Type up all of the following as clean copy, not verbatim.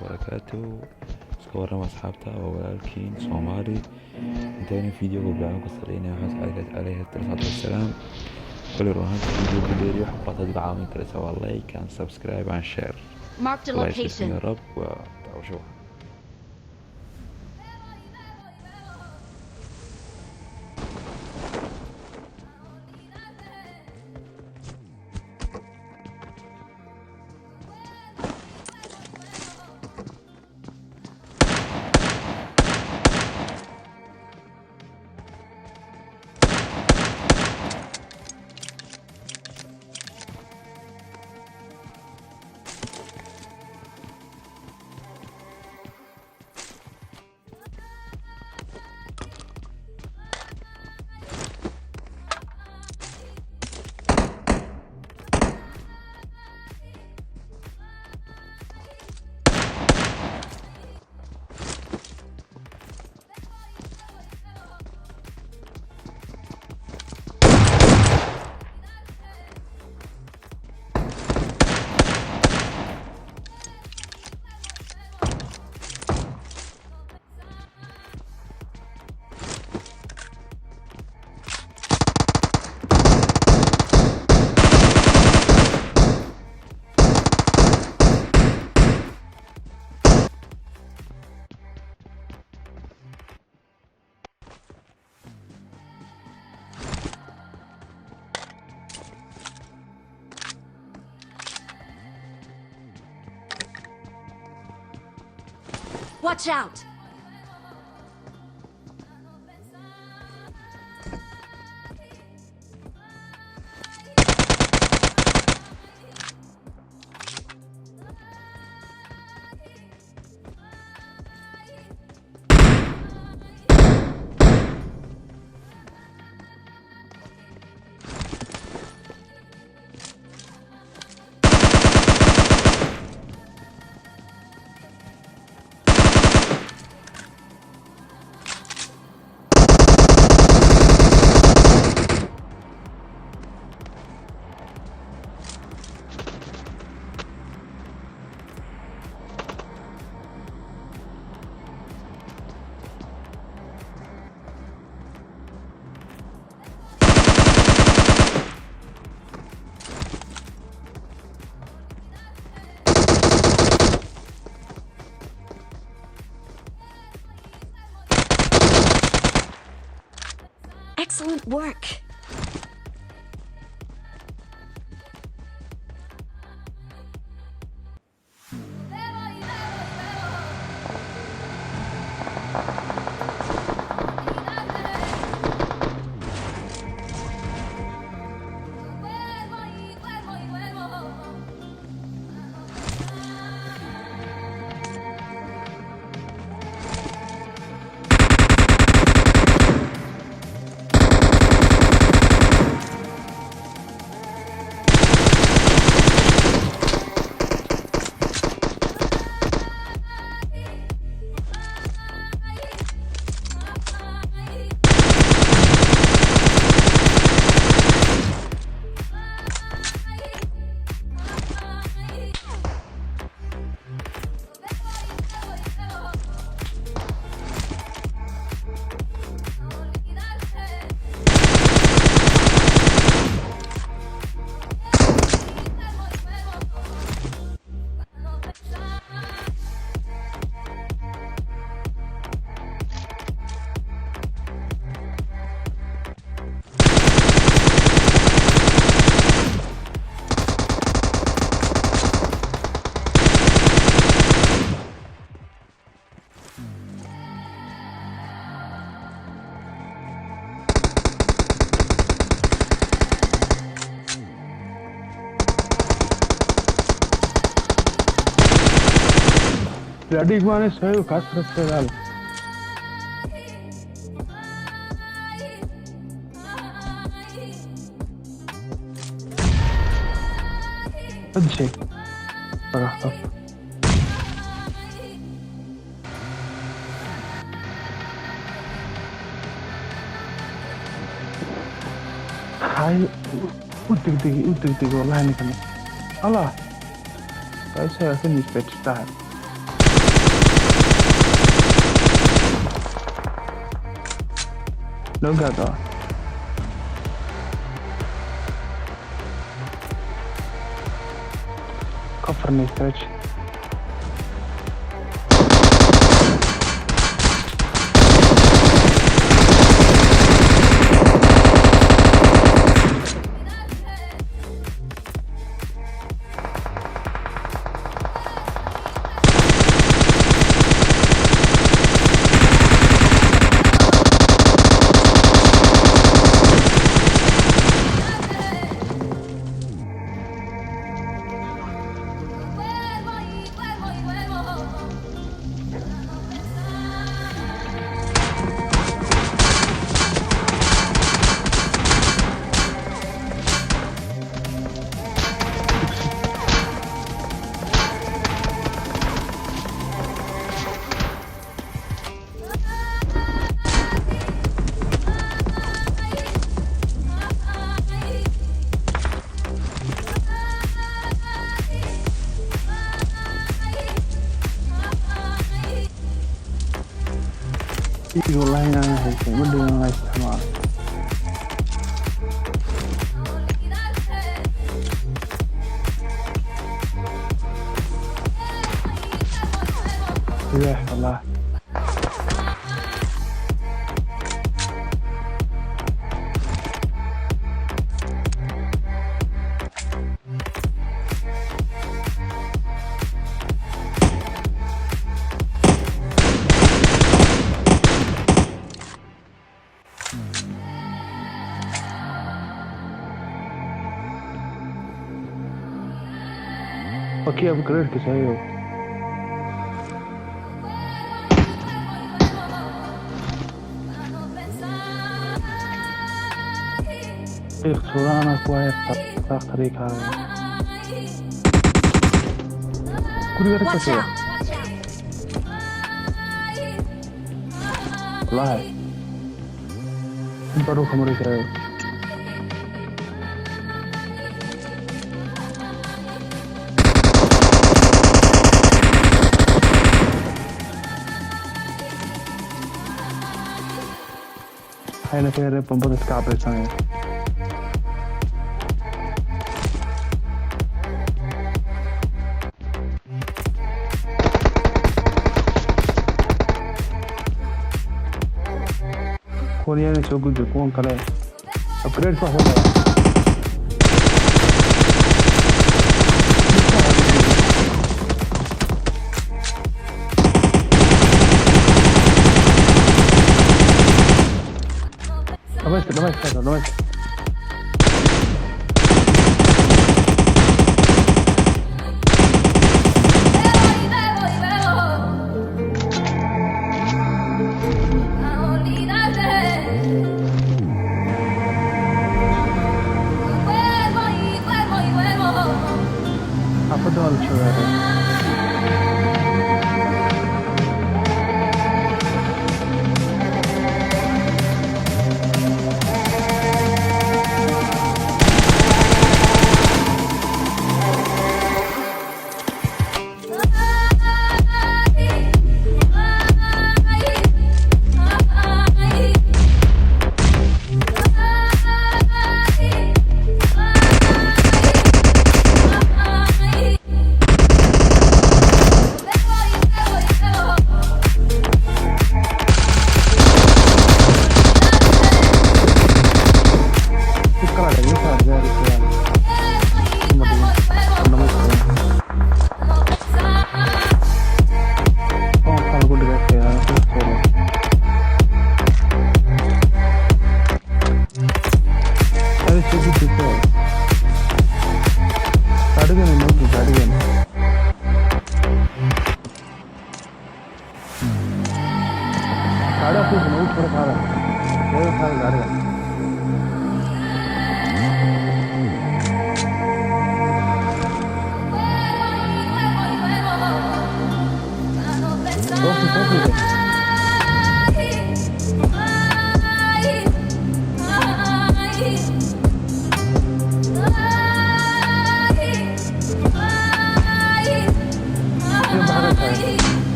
وبركاته. اسكورنا أصحابتا وولكن صومالي انتهينا فيديو قبل قصرين عليه الصلاة والسلام. كل روحان فيديو بديري وحفظها دي بعامل كلا سوا لايك and subscribe and share. Marked a الله يسلمكم يا location. رب وتعوشوا. Watch out! Excellent work! Jadi gimana saya kasar sekali. Aja, parah apa? Hai, udah wallahi nih kan. Allah, saya finish bed start. No gato. Coverni stretch. والله أنا هيك بدي ما يستحمل يا الله Aquí a creer que se ha ido. اخترانا كويس تاخ طريق هذا كل يوم Watch كذا out! Watch out! والله بروح أمريكا هاي كده بنبض كعب لساني كونياني سو جود كون كله upgrade को होता है नमस्ते apa tuh lucu banget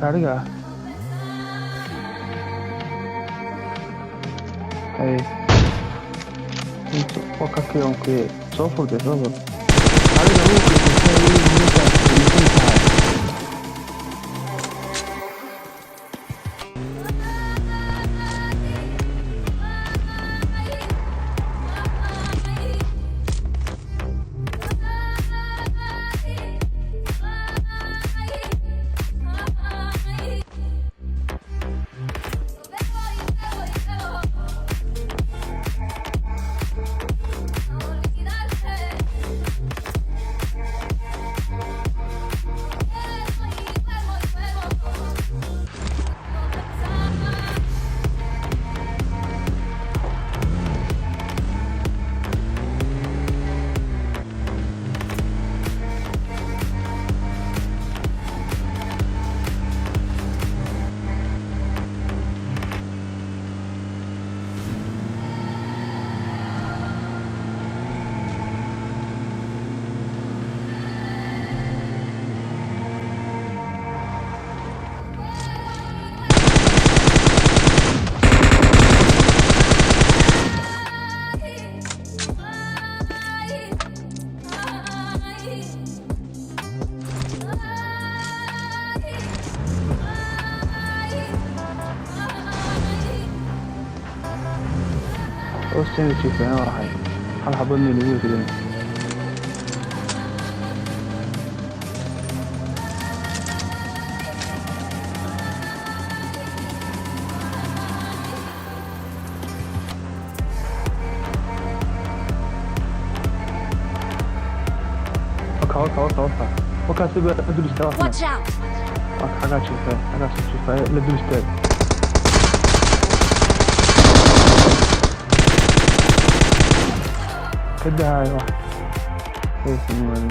gaariga ah hay wakakii onkii soo furtay gaariga uu kii hoosteena jiifeen waxay hal xabadna lagu ridin وكا سيبه ادل استوى Watch out! حاجة تشوفها لا دول استوى كده هاي واحد كيف المهم